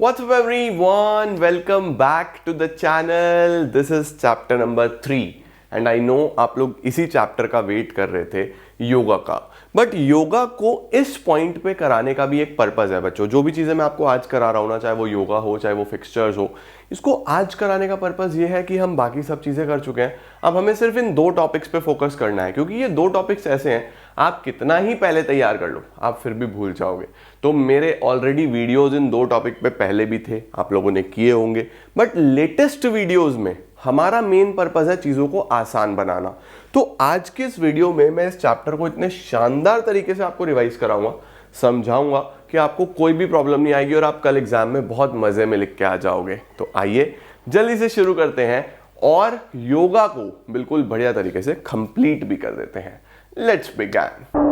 What's up everyone? Welcome back to the channel. This is chapter number 3 and I know आप लोग इसी chapter का wait कर रहे थे योगा का। बट योगा को इस पॉइंट पे कराने का भी एक पर्पस है बच्चों। जो भी चीज़ें मैं आपको आज करा रहा हूँ ना, चाहे वो योगा हो चाहे वो फिक्सचर्स हो, इसको आज कराने का पर्पस ये है कि हम बाकी सब चीज़ें कर चुके हैं। अब हमें सिर्फ इन दो टॉपिक्स पे फोकस करना है, क्योंकि ये दो टॉपिक्स ऐसे हैं आप कितना ही पहले तैयार कर लो आप फिर भी भूल जाओगे। तो मेरे ऑलरेडी वीडियोस इन दो टॉपिक पे पहले भी थे, आप लोगों ने किए होंगे, बट लेटेस्ट वीडियोस में हमारा मेन पर्पस है चीज़ों को आसान बनाना। तो आज के इस वीडियो में मैं इस चैप्टर को इतने शानदार तरीके से आपको रिवाइज कराऊंगा, समझाऊंगा कि आपको कोई भी प्रॉब्लम नहीं आएगी और आप कल एग्जाम में बहुत मजे में लिख के आ जाओगे। तो आइए जल्दी से शुरू करते हैं और योगा को बिल्कुल बढ़िया तरीके से कंप्लीट भी कर देते हैं। Let's begin.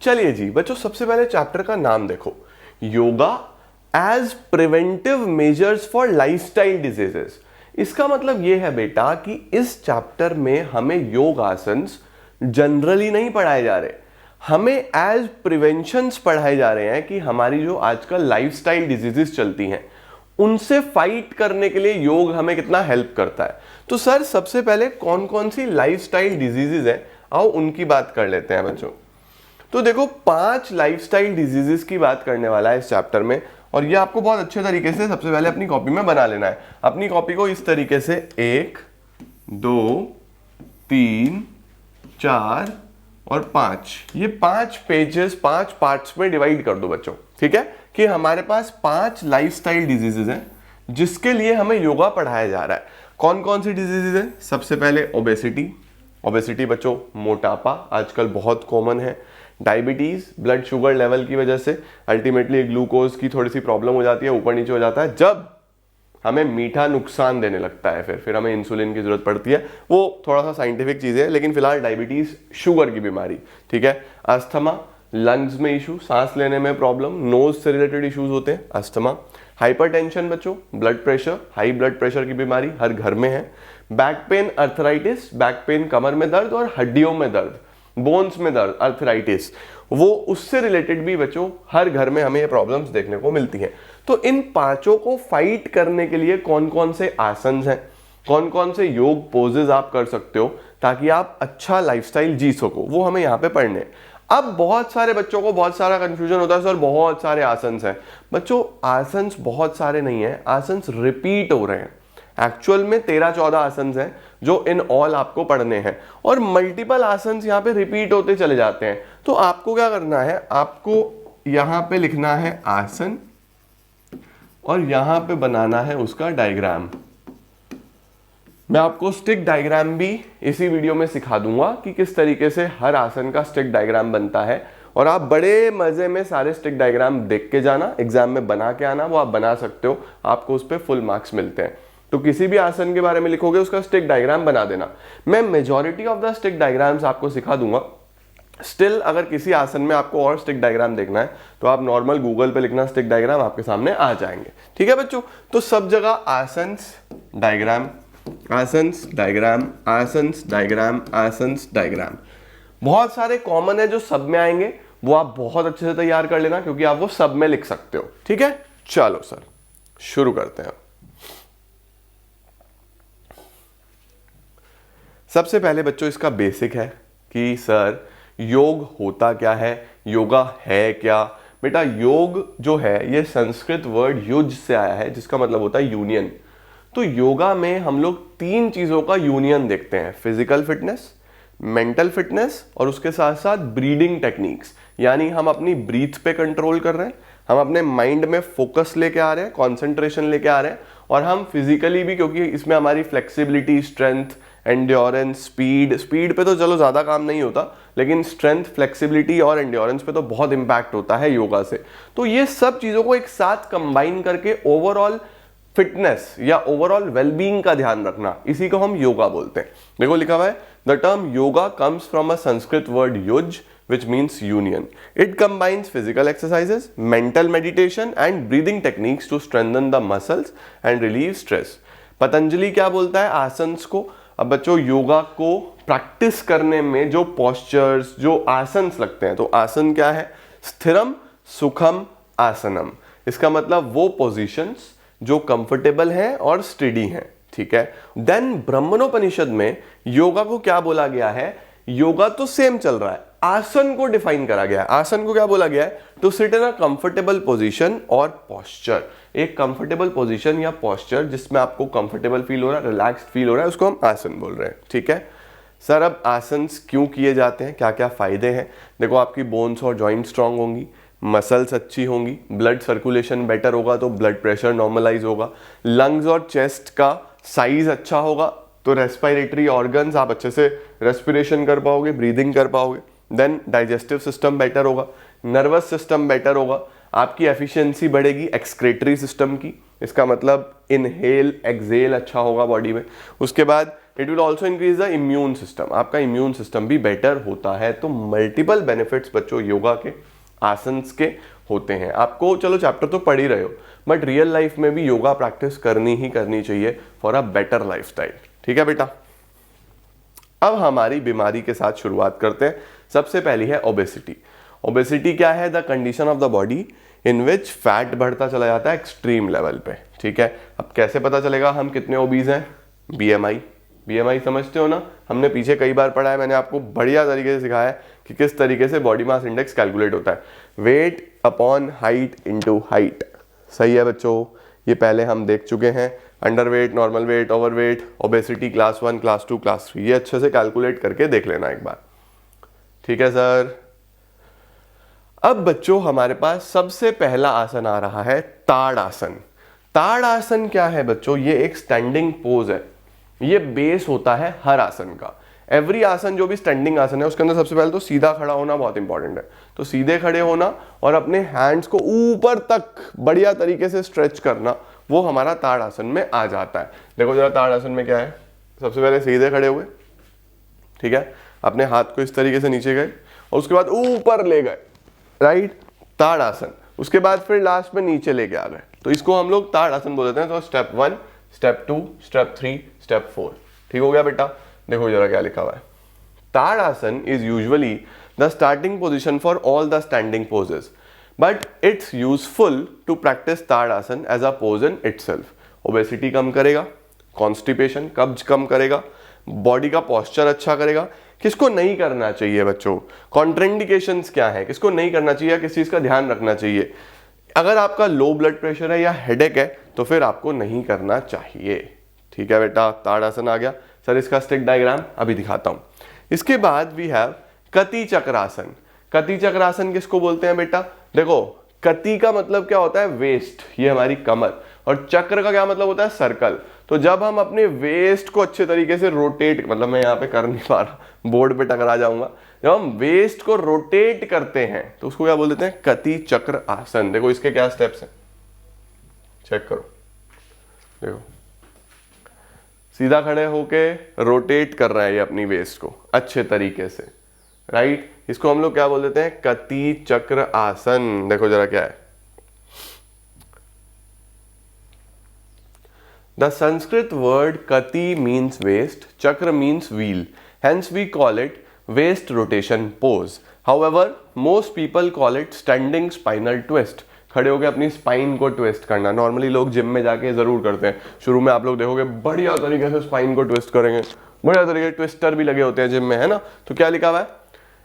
चलिए जी बच्चों, सबसे पहले चैप्टर का नाम देखो, yoga as preventive measures for lifestyle diseases. इसका मतलब यह है बेटा कि इस चैप्टर में हमें योग आसन्स जनरली नहीं पढ़ाए जा रहे, हमें एज प्रिवेंशंस पढ़ाए जा रहे हैं कि हमारी जो आजकल लाइफस्टाइल डिजीजेस चलती हैं उनसे फाइट करने के लिए योग हमें कितना हेल्प करता है। तो सर सबसे पहले कौन कौन सी लाइफस्टाइल डिजीजेस हैं, आओ उनकी बात कर लेते हैं बच्चों। तो देखो 5 लाइफस्टाइल डिजीजेस की बात करने वाला है इस चैप्टर में, और ये आपको बहुत अच्छे तरीके से सबसे पहले अपनी कॉपी में बना लेना है। अपनी कॉपी को इस तरीके से 1 2 3 4 और 5, ये 5 पेजेस 5 पार्ट्स में डिवाइड कर दो बच्चों, ठीक है, कि हमारे पास 5 लाइफस्टाइल डिजीजेस हैं जिसके लिए हमें योगा पढ़ाया जा रहा है। कौन कौन सी डिजीजेस हैं? सबसे पहले ओबेसिटी बच्चों, मोटापा आजकल बहुत कॉमन है। डायबिटीज, ब्लड शुगर लेवल की वजह से अल्टीमेटली ग्लूकोज की थोड़ी सी प्रॉब्लम हो जाती है, ऊपर नीचे हो जाता है, जब हमें मीठा नुकसान देने लगता है फिर हमें इंसुलिन की जरूरत पड़ती है। वो थोड़ा सा साइंटिफिक चीज है, लेकिन फिलहाल डायबिटीज शुगर की बीमारी, ठीक है। अस्थमा, लंग्स में इशू, सांस लेने में प्रॉब्लम, नोज से रिलेटेड इश्यूज होते हैं, अस्थमा। हाइपरटेंशन बच्चों, blood pressure, high blood pressure की बीमारी हर घर में है। Back pain, arthritis, back pain कमर में दर्द और हड्डियों में दर्द, बोन्स में दर्द, अर्थराइटिस, वो उससे रिलेटेड भी बच्चों हर घर में हमें ये प्रॉब्लम्स देखने को मिलती हैं। तो इन पांचों को फाइट करने के लिए कौन कौन से आसन हैं, कौन कौन से योग पोजेस आप कर सकते हो ताकि आप अच्छा लाइफस्टाइल जी सको, वो हमें यहाँ पे पढ़ने हैं। अब बहुत सारे बच्चों को बहुत सारा कंफ्यूजन होता है, सर बहुत सारे आसन्स हैं। बच्चों आसन्स बहुत सारे नहीं है, आसन्स रिपीट हो रहे हैं। एक्चुअल में 13-14 आसन्स हैं जो इन ऑल आपको पढ़ने हैं, और मल्टीपल आसन्स यहाँ पे रिपीट होते चले जाते हैं। तो आपको क्या करना है, आपको यहाँ पे लिखना है आसन और यहाँ पे बनाना है उसका डायग्राम। मैं आपको स्टिक डायग्राम भी इसी वीडियो में सिखा दूंगा कि किस तरीके से हर आसन का स्टिक डायग्राम बनता है, और आप बड़े मजे में सारे स्टिक डायग्राम देख के जाना, एग्जाम में बना के आना। वो आप बना सकते हो, आपको उस पर फुल मार्क्स मिलते हैं। तो किसी भी आसन के बारे में लिखोगे उसका स्टिक डायग्राम बना देना। मैं majority of the stick diagrams आपको सिखा दूंगा। स्टिल अगर किसी आसन में आपको और स्टिक डायग्राम देखना है तो आप नॉर्मल गूगल पे लिखना स्टिक डायग्राम, आपके सामने आ जाएंगे, ठीक है बच्चों। तो सब जगह asanas diagram, asanas diagram, asanas diagram, asanas diagram, बहुत सारे कॉमन है जो सब में आएंगे, वो आप बहुत अच्छे से तैयार कर लेना क्योंकि आप वो सब में लिख सकते हो, ठीक है। चलो सर शुरू करते हैं। सबसे पहले बच्चों इसका बेसिक है कि सर योग होता क्या है, योगा है क्या। बेटा योग जो है ये संस्कृत वर्ड युज से आया है जिसका मतलब होता है यूनियन। तो योगा में हम लोग 3 चीजों का यूनियन देखते हैं, फिजिकल फिटनेस, मेंटल फिटनेस और उसके साथ साथ ब्रीदिंग टेक्निक्स। यानी हम अपनी ब्रीथ पे कंट्रोल कर रहे हैं, हम अपने माइंड में फोकस लेके आ रहे हैं, कॉन्सेंट्रेशन लेके आ रहे हैं, और हम फिजिकली भी, क्योंकि इसमें हमारी फ्लेक्सिबिलिटी, स्ट्रेंथ, एंड्योरेंस, स्पीड पे तो चलो ज्यादा काम नहीं होता, लेकिन स्ट्रेंथ, फ्लेक्सिबिलिटी और एंड्योरेंस पे तो बहुत इंपैक्ट होता है योगा से। तो ये सब चीजों को एक साथ कंबाइन करके ओवरऑल फिटनेस या ओवरऑल वेलबींग का ध्यान रखना, इसी को हम योगा बोलते हैं। देखो लिखा हुआ है, the term yoga comes from a Sanskrit word use which means union. It combines physical exercises, mental meditation and breathing techniques to strengthen the muscles and relieve stress. Patanjali क्या बोलता है आसन्स को? अब बच्चों योगा को प्रैक्टिस करने में जो पोस्चर्स, जो आसन्स लगते हैं, तो आसन क्या है? स्थिरम सुखम आसनम। इसका मतलब वो पोजीशंस जो कंफर्टेबल हैं और स्टेडी हैं, ठीक है। देन ब्रह्मणोपनिषद में योगा को क्या बोला गया है? योगा तो सेम चल रहा है, आसन को डिफाइन करा गया है। आसन को क्या बोला गया है? To sit in a comfortable position और पोस्चर। एक कंफर्टेबल पोजीशन या पोस्चर जिसमें आपको कंफर्टेबल फील हो रहा है, रिलैक्स्ड फील हो रहा है, उसको हम आसन बोल रहे हैं, ठीक है। सर अब आसन क्यों किए जाते हैं, क्या क्या फायदे हैं? देखो आपकी बोन्स और जॉइंट स्ट्रांग होंगी, मसल्स अच्छी होंगी, ब्लड सर्कुलेशन बेटर होगा तो ब्लड प्रेशर नॉर्मलाइज होगा, लंग्स और चेस्ट का साइज अच्छा होगा तो रेस्पिरेटरी ऑर्गन्स आप अच्छे से रेस्पिरेशन कर पाओगे, ब्रीदिंग कर पाओगे। देन डाइजेस्टिव सिस्टम बेटर होगा, नर्वस सिस्टम बेटर होगा, आपकी एफिशिएंसी बढ़ेगी एक्सक्रेटरी सिस्टम की, इसका मतलब इनहेल एक्सहेल अच्छा होगा बॉडी में। उसके बाद it will also increase the immune system, आपका इम्यून सिस्टम भी बेटर होता है। तो मल्टीपल बेनिफिट्स बच्चों योगा के, आसन्स के होते हैं। आपको चलो चैप्टर तो पढ़ ही रहे हो, बट रियल लाइफ में भी योगा प्रैक्टिस करनी ही करनी चाहिए फॉर अ बेटर लाइफस्टाइल, ठीक है बेटा। अब हमारी बीमारी के साथ शुरुआत करते हैं। सबसे पहली है ओबेसिटी। ओबेसिटी क्या है? The condition of the body in which fat बढ़ता चला जाता है एक्सट्रीम लेवल पे, ठीक है। अब कैसे पता चलेगा हम कितने ओबीज हैं? बीएमआई। बीएमआई समझते हो ना, हमने पीछे कई बार पढ़ा है, मैंने आपको बढ़िया तरीके से सिखाया है कि किस तरीके से बॉडी मास इंडेक्स कैलकुलेट होता है। Weight upon height into height, सही है बच्चों, ये पहले हम देख चुके हैं। Under weight, normal weight, over weight, obesity class 1, class 2, class 3, ये अच्छे से कैलकुलेट करके देख लेना एक बार, ठीक है सर। अब बच्चों हमारे पास सबसे पहला आसन आ रहा है ताड़ आसन। ताड़ आसन क्या है बच्चों? ये एक स्टैंडिंग पोज है, ये बेस होता है हर आसन का। एवरी आसन जो भी स्टैंडिंग आसन है उसके अंदर सबसे पहले तो सीधा खड़ा होना बहुत इंपॉर्टेंट है। तो सीधे खड़े होना और अपने हैंड्स को ऊपर तक बढ़िया तरीके से स्ट्रेच करना, वो हमारा ताड़ आसन में आ जाता है। देखो जरा ताड़ आसन में क्या है, सबसे पहले सीधे खड़े हुए, ठीक है, अपने हाथ को इस तरीके से नीचे गए और उसके बाद ऊपर ले गए, राइट, ताड़ आसन। उसके बाद फिर लास्ट में नीचे लेके आ गए, तो इसको हम लोग ताड़ आसन बोल देते हैं। तो स्टेप 1, स्टेप 2, स्टेप 3, स्टेप 4, ठीक हो गया बेटा। देखो जरा क्या लिखा हुआ है। Tad asan is usually the starting position for all the standing poses, but it's useful to practise Tad asan as a pose in itself. Obesity कम करेगा, कॉन्स्टिपेशन कब्ज कम करेगा, बॉडी का पोस्चर अच्छा करेगा। किसको नहीं करना चाहिए बच्चों? कॉन्ट्राइंडिकेशंस क्या है, किसको नहीं करना चाहिए, किस चीज का ध्यान रखना चाहिए? अगर आपका लो ब्लड प्रेशर है या हेडेक है तो फिर आपको नहीं करना चाहिए, ठीक है बेटा। ताड़ आसन आ गया। सर इसका स्टिक डायग्राम अभी दिखाता हूं। इसके बाद वी हैव कति चक्रासन। कति चक्रासन किसको बोलते हैं बेटा? देखो कति का मतलब क्या होता है? वेस्ट, ये हमारी कमर, और चक्र का क्या मतलब होता है? सर्कल। तो जब हम अपने वेस्ट को अच्छे तरीके से रोटेट, मतलब मैं यहाँ पे कर नहीं पा रहा, बोर्ड पे टकरा जाऊंगा, जब हम वेस्ट को रोटेट करते हैं तो उसको क्या बोल देते हैं? कति चक्र आसन। देखो इसके क्या स्टेप्स हैं, चेक करो। देखो सीधा खड़े होके रोटेट कर रहा है ये अपनी वेस्ट को अच्छे तरीके से, राइट। इसको हम लोग क्या बोल देते हैं? कति चक्र आसन। देखो जरा क्या है। The Sanskrit word kati means waist, chakra means wheel. Hence we call it waist rotation pose. However, most people call it standing spinal twist. खड़े होकर अपनी स्पाइन को ट्विस्ट करना। नॉर्मली लोग जिम में जाके जरूर करते हैं। शुरू में आप लोग देखोगे बढ़िया तरीके से स्पाइन को ट्विस्ट करेंगे, बढ़िया तरीके से ट्विस्टर भी लगे होते हैं जिम में, है ना। तो क्या लिखा हुआ है?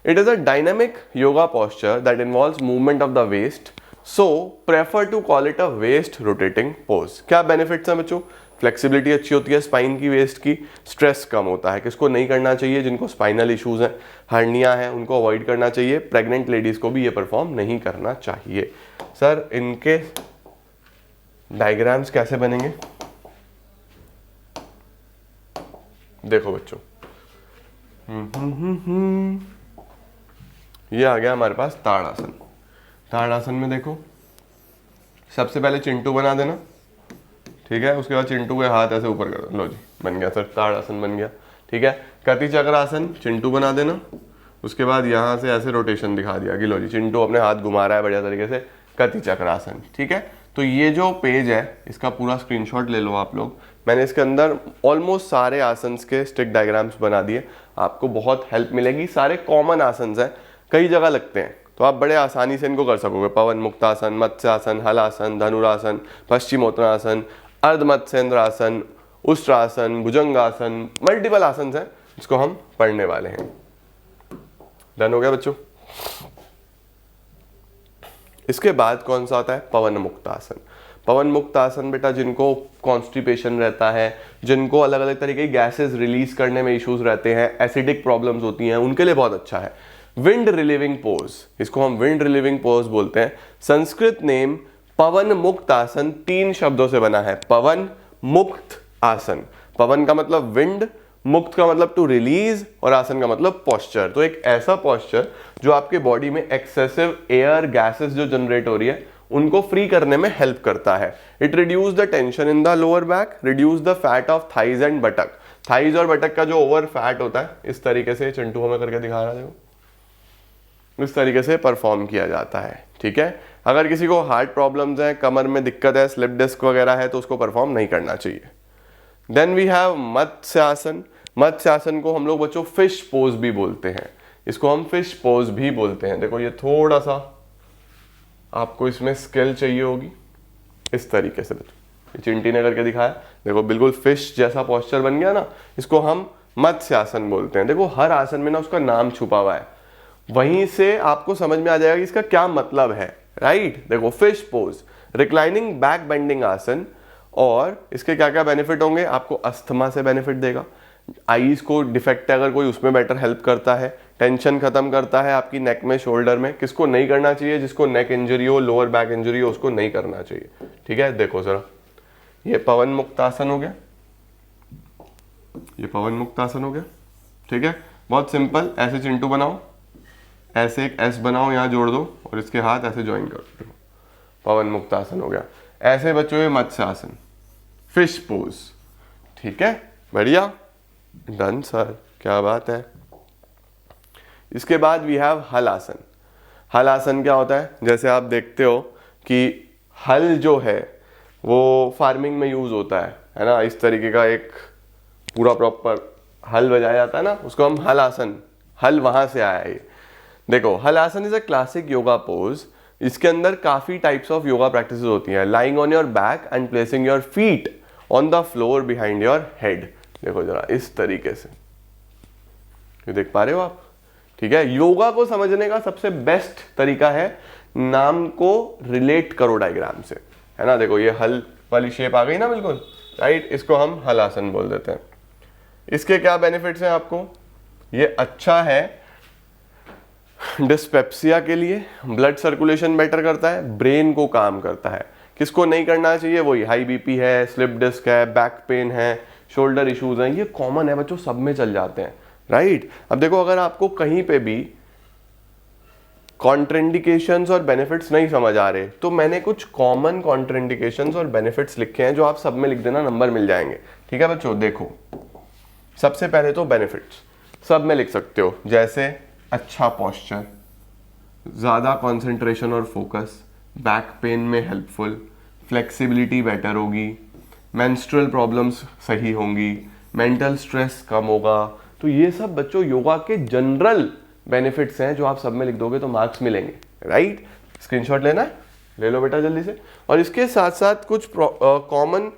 It is a dynamic yoga posture that involves movement of the waist, so prefer to call it a waist rotating pose. क्या बेनिफिट्स हैं बच्चों? फ्लेक्सिबिलिटी अच्छी होती है स्पाइन की, वेस्ट की, स्ट्रेस कम होता है। किसको नहीं करना चाहिए? जिनको स्पाइनल इश्यूज हैं, हर्निया है, उनको अवॉइड करना चाहिए। प्रेग्नेंट लेडीज को भी ये परफॉर्म नहीं करना चाहिए। सर इनके डायग्राम्स कैसे बनेंगे? देखो बच्चों, ये आ गया हमारे पास ताड़ आसन। ताड़ आसन में देखो सबसे पहले चिंटू बना देना, ठीक है। उसके बाद चिंटू के हाथ ऐसे ऊपर कर दो, लो जी बन गया सर, ताड़ आसन बन गया, ठीक है। कति चक्र आसन, चिंटू बना देना, उसके बाद यहाँ से ऐसे रोटेशन दिखा दिया कि लो जी चिंटू अपने हाथ घुमा रहा है बढ़िया तरीके से, कति चक्रासन। ठीक है, तो ये जो पेज है इसका पूरा स्क्रीनशॉट ले लो आप लोग। मैंने इसके अंदर ऑलमोस्ट सारे आसन्स के स्टिक डायग्राम्स बना दिए, आपको बहुत हेल्प मिलेगी। सारे कॉमन आसन्स हैं, कई जगह लगते हैं, तो आप बड़े आसानी से इनको कर सकोगे। पवन मुक्तासन, मत्स्यासन, हलासन, धनुरासन, पश्चिमोत्तरासन, अर्ध मत्स्येंद्रासन, उष्ट्रासन, भुजंगासन, मल्टीपल आसन हैं जिसको हम पढ़ने वाले हैं। डन हो गया बच्चों। इसके बाद कौन सा आता है? पवन मुक्त आसन। पवन मुक्त आसन बेटा जिनको कॉन्स्टिपेशन रहता है, जिनको अलग अलग तरीके की गैसेस रिलीज करने में इश्यूज रहते हैं, एसिडिक प्रॉब्लम्स होती हैं, उनके लिए बहुत अच्छा है। विंड रिलीविंग पोज, इसको हम विंड रिलीविंग पोज बोलते हैं। संस्कृत नेम पवन मुक्त आसन 3 शब्दों से बना है। पवन मुक्त आसन, पवन का मतलब विंड, मुक्त का मतलब टू रिलीज, और आसन का मतलब पोस्चर। तो एक ऐसा पोस्चर जो आपके बॉडी में एक्सेसिव एयर गैसेस जो जनरेट हो रही है उनको फ्री करने में हेल्प करता है। It reduce the tension in the lower back, reduce the fat of thighs and बटक। Thighs और बटक का जो ओवर फैट होता है, इस तरीके से चिंटू हमें करके दिखा रहा है, देखो इस तरीके से परफॉर्म किया जाता है। ठीक है, अगर किसी को हार्ट प्रॉब्लम्स हैं, कमर में दिक्कत है, स्लिप डिस्क वगैरह है, तो उसको परफॉर्म नहीं करना चाहिए। Then we have Matsyasana. Matsyasana को हम लोग बच्चों फिश पोज भी बोलते हैं, इसको हम फिश पोज भी बोलते हैं। देखो ये थोड़ा सा आपको इसमें स्किल चाहिए होगी, इस तरीके से बच्चों चिंटी ने करके दिखाया, देखो बिल्कुल फिश जैसा पोस्चर बन गया ना, इसको हम मत्स्यासन बोलते हैं। देखो हर आसन में ना उसका नाम छुपा हुआ है, वहीं से आपको समझ में आ जाएगा कि इसका क्या मतलब है। राइट, देखो fish pose, reclining back bending आसन, और इसके क्या क्या बेनिफिट होंगे? आपको अस्थमा से बेनिफिट देगा, आईज को डिफेक्ट है अगर कोई उसमें बेटर हेल्प करता है, टेंशन खत्म करता है आपकी नेक में, शोल्डर में। किसको नहीं करना चाहिए? जिसको नेक इंजरी हो, लोअर बैक इंजरी हो, उसको नहीं करना चाहिए। ठीक है, देखो जरा, ये पवन मुक्त आसन हो गया, ये पवन मुक्त आसन हो गया। ठीक है, बहुत सिंपल, ऐसे चिंटू बनाओ, ऐसे एक एस बनाओ, यहाँ जोड़ दो और इसके हाथ ऐसे ज्वाइन कर दो, पवन मुक्त आसन हो गया। ऐसे बच्चों ये मत्स्य आसन, फिश पोज। ठीक है, बढ़िया, डन सर, क्या बात है। इसके बाद वी हैव हल आसन। हल आसन क्या होता है? जैसे आप देखते हो कि हल जो है वो फार्मिंग में यूज होता है ना, इस तरीके का एक पूरा प्रॉपर हल बजाया जाता है ना, उसको हम हल आसन, हल वहां से आया है। देखो हल आसन is a classic yoga pose, इसके अंदर काफी टाइप्स ऑफ योगा प्रैक्टिसेस होती हैं। Lying on your back and placing your feet on the floor behind your head. देखो जरा इस तरीके से, ये देख पा रहे हो आप? ठीक है, योगा को समझने का सबसे बेस्ट तरीका है नाम को रिलेट करो डायग्राम से, है ना। देखो ये हल वाली शेप आ गई ना, बिल्कुल राइट, इसको हम हल आसन बोल देते हैं। इसके क्या बेनिफिट्स हैं आपको? ये अच्छा है डिस्पेप्सिया के लिए, ब्लड सर्कुलेशन बेटर करता है, ब्रेन को काम करता है। किसको नहीं करना चाहिए? वही हाई बीपी है, स्लिप डिस्क है, बैक पेन है, शोल्डर इश्यूज हैं, ये कॉमन है बच्चों, सब में चल जाते हैं। राइट, अब देखो अगर आपको कहीं पे भी कॉन्ट्रेंडिकेशंस और बेनिफिट्स नहीं समझ आ रहे, तो मैंने कुछ कॉमन कॉन्ट्रेंडिकेशंस और बेनिफिट्स लिखे हैं, जो आप सब में लिख देना, नंबर मिल जाएंगे। ठीक है बच्चों, देखो सबसे पहले तो बेनिफिट्स सब में लिख सकते हो, जैसे अच्छा पोस्चर, ज़्यादा कंसंट्रेशन और फोकस, बैक पेन में हेल्पफुल, फ्लेक्सिबिलिटी बेटर होगी, मेंस्ट्रुअल प्रॉब्लम्स सही होंगी, मेंटल स्ट्रेस कम होगा। तो ये सब बच्चों योगा के जनरल बेनिफिट्स हैं, जो आप सब में लिख दोगे तो मार्क्स मिलेंगे। राइट, स्क्रीनशॉट लेना है, ले लो बेटा जल्दी से। और इसके साथ साथ कुछ कॉमन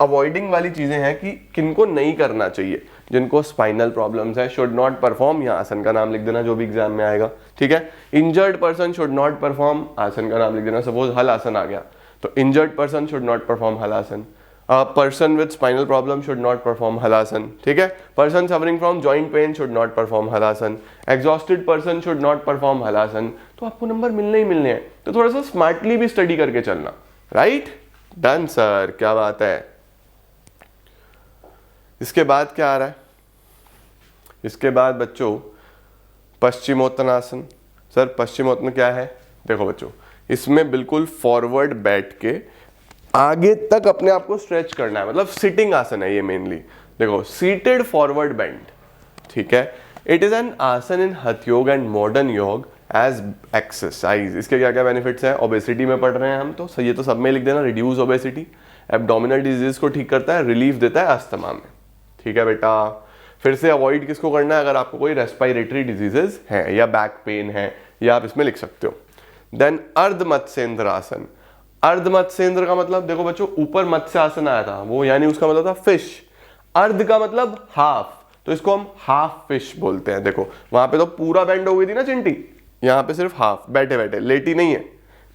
अवॉइडिंग वाली चीजें हैं कि किनको नहीं करना चाहिए। जिनको स्पाइनल प्रॉब्लम्स है शुड नॉट परफॉर्म, यहाँ आसन का नाम लिख देना जो भी एग्जाम में आएगा। ठीक है, injured person should not perform, आसन का नाम लिख देना। सपोज हल आसन आ गया तो injured person should not perform हल आसन, person with spinal problem should not perform हल आसन। ठीक है, person suffering from joint pain should not perform हल आसन, exhausted person should not perform हल आसन। तो आपको नंबर मिलने ही मिलने हैं, तो थोड़ा सा स्मार्टली भी स्टडी करके चलना। राइट, डन सर, क्या बात है। इसके बाद क्या आ रहा है? इसके बाद बच्चों पश्चिमोत्तानासन। सर पश्चिमोत्तान क्या है? देखो बच्चों, इसमें बिल्कुल फॉरवर्ड बैठ के आगे तक अपने आप को स्ट्रेच करना है, मतलब सिटिंग आसन है ये मेनली। देखो सीटेड फॉरवर्ड बेंड, ठीक है, इट इज एन आसन इन हठ योग एंड मॉडर्न योग एज एक्सरसाइज। इसके क्या क्या बेनिफिट्स हैं? ओबेसिटी में पढ़ रहे हैं हम तो ये तो सब में लिख देना, रिड्यूस ओबेसिटी, एब्डोमिनल डिजीज को ठीक करता है, रिलीफ देता है अस्थमा में। ठीक है बेटा। फिर से अवॉइड किसको करना है? अगर आपको कोई रेस्पिरेटरी डिजीजेस हैं या बैक पेन है, या आप इसमें लिख सकते हो। देन अर्ध मत्स्येंद्र आसन। अर्ध मत्स्येंद्र का मतलब देखो बच्चों, ऊपर मत्स्य आसन आया था वो, यानी उसका मतलब था फिश। अर्ध का मतलब हाफ, तो इसको हम हाफ फिश बोलते हैं। देखो वहां पे तो पूरा बेंड हो गई थी ना चिंटी, यहां पे सिर्फ हाफ, बैठे बैठे, लेटी नहीं है,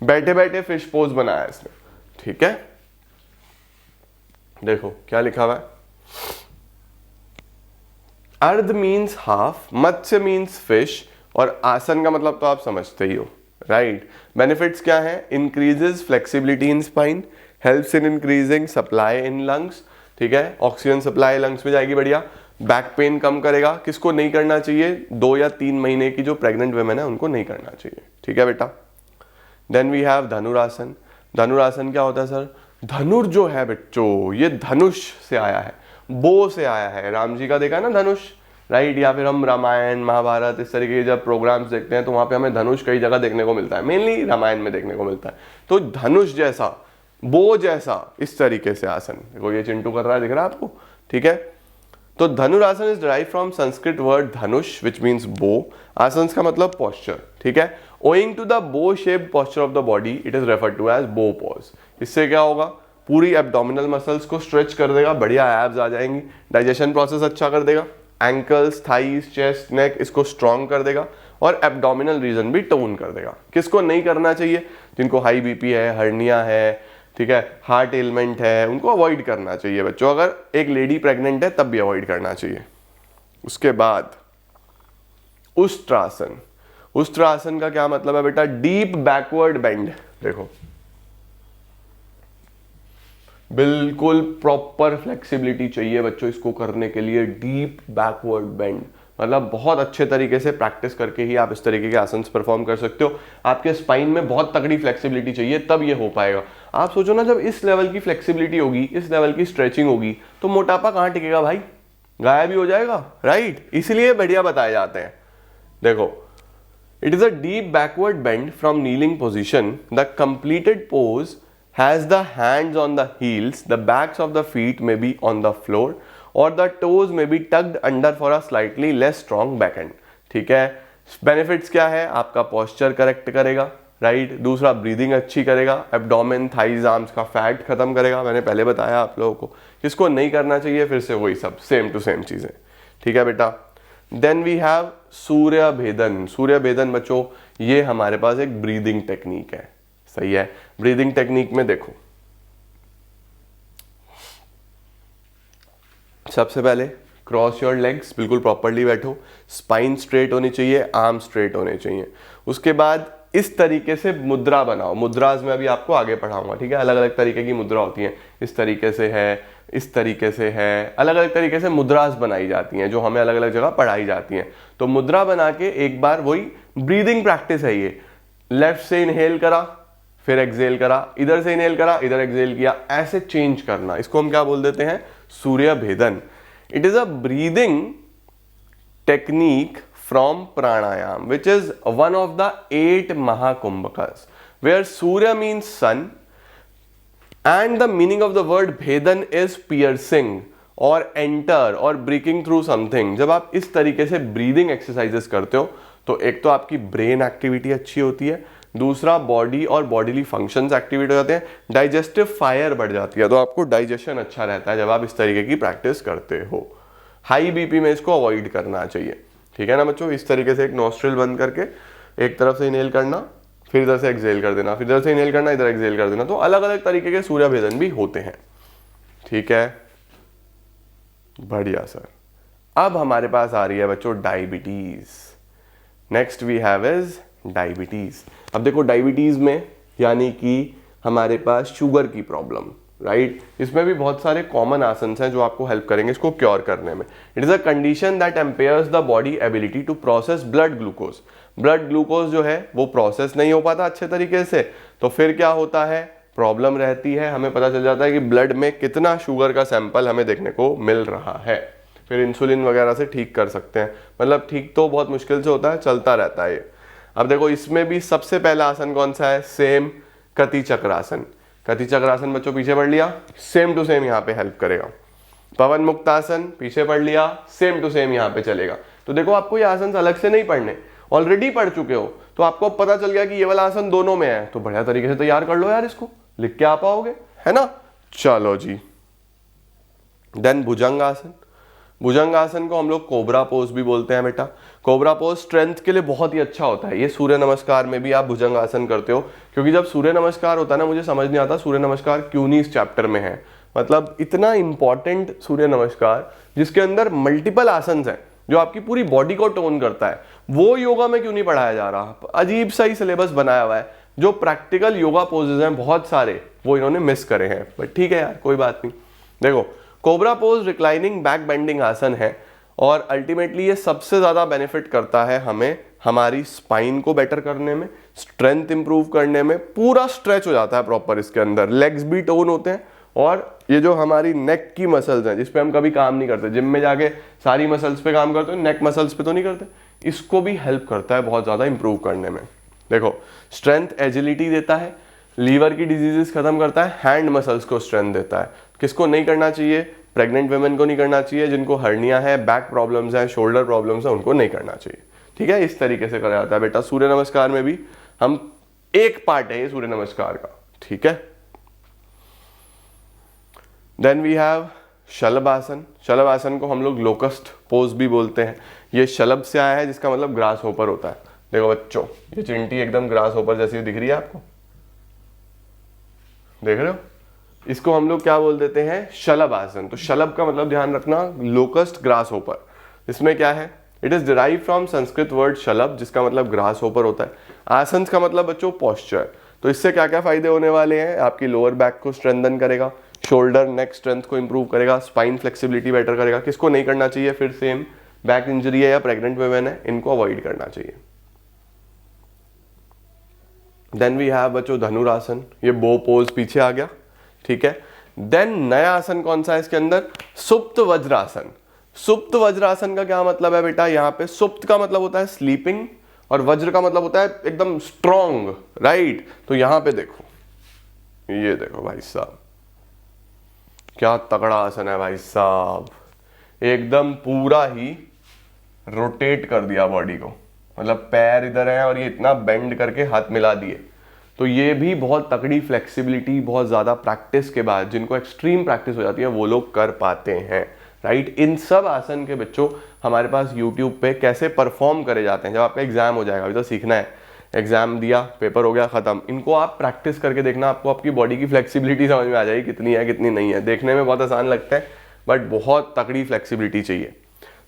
बैठे बैठे फिश पोज बनाया इसने। ठीक है, देखो क्या लिखा हुआ है, अर्ध मीन्स हाफ, मत्स्य मीन्स फिश, और आसन का मतलब तो आप समझते ही हो, राइट। बेनिफिट्स क्या है? Increases flexibility in spine, helps in increasing supply in lungs. ठीक है, ऑक्सीजन सप्लाई लंग्स में जाएगी, बढ़िया। बैक पेन कम करेगा। किसको नहीं करना चाहिए? 2 या 3 महीने की जो प्रेग्नेंट वुमेन है उनको नहीं करना चाहिए। ठीक है बेटा। देन वी हैव धनुरासन। धनुरासन क्या होता है सर? धनुर जो है बच्चों, ये धनुष से आया है, बो से आया है। राम जी का देखा है ना धनुष, राइट। या फिर हम रामायण महाभारत इस तरीके के जब प्रोग्राम्स देखते हैं तो वहां पे हमें धनुष कई जगह देखने को मिलता है, मेनली रामायण में देखने को मिलता है। तो धनुष जैसा, बो जैसा, इस तरीके से आसन। देखो ये चिंटू कर रहा है, दिख रहा है आपको? ठीक है, तो Dhanurasana is derive from Sanskrit word dhanush which means bow. आसन का मतलब पोस्चर। ठीक है, owing to the bow shaped posture of the body it is referred to as bow pose. इससे क्या होगा? पूरी एब्डोमिनल मसल्स को स्ट्रेच कर देगा, बढ़िया एब्स आ जाएंगी, डाइजेशन प्रोसेस अच्छा कर देगा, एंकल्स, थाइस, चेस्ट, नेक इसको स्ट्रॉन्ग कर देगा, और एब्डोमिनल रीजन भी टोन कर देगा। किसको नहीं करना चाहिए? जिनको हाई बीपी है, हर्निया है, ठीक है, हार्ट एलिमेंट है, उनको अवॉइड करना चाहिए बच्चों। अगर एक लेडी प्रेग्नेंट है तब भी अवॉइड करना चाहिए। उसके बाद उष्ट्रासन। उष्ट्रासन का क्या मतलब है बेटा? Deep backward bend. देखो बिल्कुल प्रॉपर फ्लेक्सिबिलिटी चाहिए बच्चों इसको करने के लिए। डीप बैकवर्ड बेंड मतलब बहुत अच्छे तरीके से प्रैक्टिस करके ही आप इस तरीके के आसन परफॉर्म कर सकते हो। आपके स्पाइन में बहुत तगड़ी फ्लेक्सिबिलिटी चाहिए, तब ये हो पाएगा। आप सोचो ना, जब इस लेवल की फ्लेक्सिबिलिटी होगी, इस लेवल की स्ट्रेचिंग होगी, तो मोटापा कहां टिकेगा भाई? गायब ही हो जाएगा, राइट। इसलिए बढ़िया बताए जाते हैं। देखो, it is a deep backward bend from kneeling position. The completed pose has the hands on the heels, the backs of the feet may be on the floor or the toes may be tucked under for a slightly less strong back end। ठीक है, benefits क्या है? आपका posture correct करेगा, right. दूसरा, breathing अच्छी करेगा, abdomen, thighs, arms का फैट खत्म करेगा, मैंने पहले बताया आप लोगों को। किसको नहीं करना चाहिए? फिर से वही सब सेम टू सेम चीजें। ठीक है बेटा। देन वी हैव सूर्य भेदन। सूर्य भेदन बच्चों, ये हमारे पास एक ब्रीदिंग टेक्निक है, सही है। ब्रीदिंग टेक्निक में देखो, सबसे पहले क्रॉस योर लेग्स, बिल्कुल प्रॉपर्ली बैठो, स्पाइन स्ट्रेट होनी चाहिए, आर्म स्ट्रेट होने चाहिए। उसके बाद इस तरीके से मुद्रा बनाओ। मुद्राज में अभी आपको आगे पढ़ाऊंगा, ठीक है। अलग अलग तरीके की मुद्रा होती हैं, इस तरीके से है, इस तरीके से है, अलग अलग तरीके से मुद्राज बनाई जाती हैं जो हमें अलग अलग जगह पढ़ाई जाती हैं। तो मुद्रा बना के एक बार वही ब्रीदिंग प्रैक्टिस है ये। लेफ्ट से इनहेल करा, फिर एक्सेल करा, इधर से इनहेल करा, इधर एक्सेल किया, ऐसे चेंज करना। इसको हम क्या बोल देते हैं? Surya Bhedan. It is a breathing technique from pranayama which is one of the 8 mahakumbhakas, where surya means sun and the meaning of the word bhedan is piercing और एंटर और ब्रेकिंग थ्रू समथिंग। जब आप इस तरीके से ब्रीदिंग एक्सरसाइजेस करते हो तो एक तो आपकी ब्रेन एक्टिविटी अच्छी होती है, दूसरा बॉडी और बॉडीली फंक्शंस एक्टिवेट हो जाते हैं, डाइजेस्टिव फायर बढ़ जाती है, तो आपको डाइजेशन अच्छा रहता है जब आप इस तरीके की प्रैक्टिस करते हो। हाई बीपी में इसको अवॉइड करना चाहिए, ठीक है ना बच्चों। इस तरीके से एक नोस्ट्रिल बंद करके एक तरफ से इनहेल करना, फिर इधर से एक्सहेल कर देना, फिर इधर से इनहेल करना, इधर एक्सहेल कर देना। तो अलग अलग तरीके के सूर्य भेदन भी होते हैं, ठीक है। बढ़िया सर। अब हमारे पास आ रही है बच्चों diabetes. Next we have is diabetes. अब देखो डायबिटीज में यानी कि हमारे पास शुगर की प्रॉब्लम, राइट। इसमें भी बहुत सारे कॉमन आसन हैं जो आपको हेल्प करेंगे इसको क्योर करने में। It is a condition that impairs the body ability to process blood glucose. Blood glucose जो है वो प्रोसेस नहीं हो पाता अच्छे तरीके से, तो फिर क्या होता है? प्रॉब्लम रहती है। हमें पता चल जाता है कि ब्लड में कितना शुगर का सैंपल हमें देखने को मिल रहा है। फिर इंसुलिन वगैरह से ठीक कर सकते हैं, मतलब ठीक तो बहुत मुश्किल से होता है, चलता रहता है ये। अब देखो इसमें भी सबसे पहला आसन कौन सा है, सेम कति चक्रासन। कति चक्रासन बच्चों पीछे पढ़ लिया, सेम टू सेम यहाँ पे हेल्प करेगा। पवन मुक्तासन पीछे पढ़ लिया, सेम टू सेम यहाँ पे चलेगा। तो देखो आपको ये आसन अलग से नहीं पढ़ने, ऑलरेडी पढ़ चुके हो, तो आपको पता चल गया कि ये वाला आसन दोनों में है, तो बढ़िया तरीके से तैयार कर लो यार, इसको लिख के आ पाओगे, है ना। चलो जी, देन भुजंगासन। भुजंगासन को हम लोग कोबरा पोज भी बोलते हैं बेटा। कोबरा पोज स्ट्रेंथ के लिए बहुत ही अच्छा होता है। ये सूर्य नमस्कार में भी आप भुजंगासन करते हो, क्योंकि जब सूर्य नमस्कार होता है ना, मुझे समझ नहीं आता सूर्य नमस्कार क्यों नहीं इस चैप्टर में है। मतलब इतना इंपॉर्टेंट सूर्य नमस्कार जिसके अंदर मल्टीपल आसन हैं जो आपकी पूरी बॉडी को टोन करता है, वो योगा में क्यों नहीं पढ़ाया जा रहा। अजीब सा ही सिलेबस बनाया हुआ है, जो प्रैक्टिकल योगा पोजेज हैं बहुत सारे वो इन्होंने मिस करे हैं, बट ठीक है यार कोई बात नहीं। देखो cobra pose reclining back bending आसन है, और अल्टीमेटली ये सबसे ज्यादा बेनिफिट करता है हमें हमारी स्पाइन को बेटर करने में, स्ट्रेंथ इंप्रूव करने में। पूरा स्ट्रेच हो जाता है प्रॉपर, इसके अंदर लेग्स भी टोन होते हैं, और ये जो हमारी नेक की मसल्स हैं जिस पे हम कभी काम नहीं करते, जिम में जाके सारी मसल्स पे काम करते हो, नेक मसल्स पे तो नहीं करते, इसको भी हेल्प करता है बहुत ज्यादा इंप्रूव करने में। देखो स्ट्रेंथ एजिलिटी देता है, लीवर की डिजीजेस खत्म करता है, हैंड मसल्स को स्ट्रेंथ देता है। किसको नहीं करना चाहिए, प्रेग्नेंट वुमेन को नहीं करना चाहिए, जिनको हर्निया है, बैक प्रॉब्लम्स है, शोल्डर प्रॉब्लम्स है, उनको नहीं करना चाहिए। ठीक है, इस तरीके से करा जाता है बेटा। सूर्य नमस्कार में भी हम एक पार्ट है ये सूर्य नमस्कार का। ठीक है, देन वी हैव शलभ आसन। शलभ आसन को हम लोग लोकस्ट पोज भी बोलते हैं। ये शलभ से आया है जिसका मतलब ग्रास होपर होता है। देखो बच्चों ये चिंटी एकदम ग्रास होपर जैसी दिख रही है आपको, देख रहे हो, इसको हम लोग क्या बोल देते हैं, शलभ आसन। तो शलभ का मतलब ध्यान रखना, लोकस्ट ग्रास होपर। इसमें क्या है, it is derive from Sanskrit word shalabh जिसका मतलब ग्रास होपर होता है। आसन का मतलब बच्चों पॉस्चर। तो इससे क्या क्या फायदे होने वाले हैं, आपकी लोअर बैक को स्ट्रेंथन करेगा, शोल्डर नेक स्ट्रेंथ को इंप्रूव करेगा, स्पाइन फ्लेक्सिबिलिटी बेटर करेगा। किसको नहीं करना चाहिए, फिर सेम बैक इंजरी है या प्रेग्नेंट वुमेन है, इनको अवॉइड करना चाहिए। देन वी हैव बच्चों धनुरासन, ये बो पोज पीछे आ गया। ठीक है, देन नया आसन कौन सा है इसके अंदर, सुप्त वज्रासन। सुप्त वज्रासन का क्या मतलब है बेटा, यहाँ पे सुप्त का मतलब होता है स्लीपिंग, और वज्र का मतलब होता है एकदम स्ट्रॉन्ग, राइट। तो यहां पे देखो, ये देखो भाई साहब क्या तगड़ा आसन है भाई साहब, एकदम पूरा ही रोटेट कर दिया बॉडी को, मतलब पैर इधर है और ये इतना बेंड करके हाथ मिला दिए। तो ये भी बहुत तगड़ी फ्लेक्सिबिलिटी, बहुत ज्यादा प्रैक्टिस के बाद, जिनको एक्सट्रीम प्रैक्टिस हो जाती है वो लोग कर पाते हैं, राइट। इन सब आसन के बच्चों हमारे पास यूट्यूब पे कैसे परफॉर्म करे जाते हैं, जब आपका एग्जाम हो जाएगा, अभी तो सीखना है, एग्जाम दिया, पेपर हो गया खत्म, इनको आप प्रैक्टिस करके देखना, आपको आपकी बॉडी की फ्लेक्सिबिलिटी समझ में आ जाएगी कितनी है कितनी नहीं है। देखने में बहुत आसान लगता है बट बहुत तगड़ी फ्लेक्सिबिलिटी चाहिए।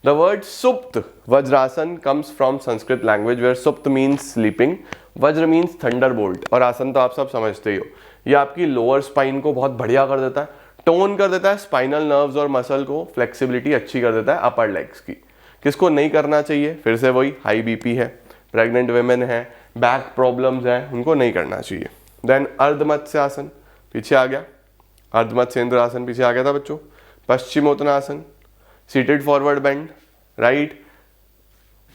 The word supta vajrasana comes from Sanskrit language where supta means sleeping, vajra means thunderbolt. और आसन तो आप सब समझते ही हो, ये आपकी लोअर स्पाइन को बहुत बढ़िया कर देता है, टोन कर देता है स्पाइनल नर्व्स और मसल को, फ्लेक्सिबिलिटी अच्छी कर देता है अपर लेग्स की। किसको नहीं करना चाहिए, फिर से वही, हाई बीपी है, प्रेग्नेंट वुमेन है, बैक प्रॉब्लम्स हैं, उनको नहीं करना चाहिए। देन अर्धमत्स्य आसन पीछे आ गया, अर्धमत्स्येंद्र आसन पीछे आ गया था बच्चों। Paschimottanasana, seated forward bend, right.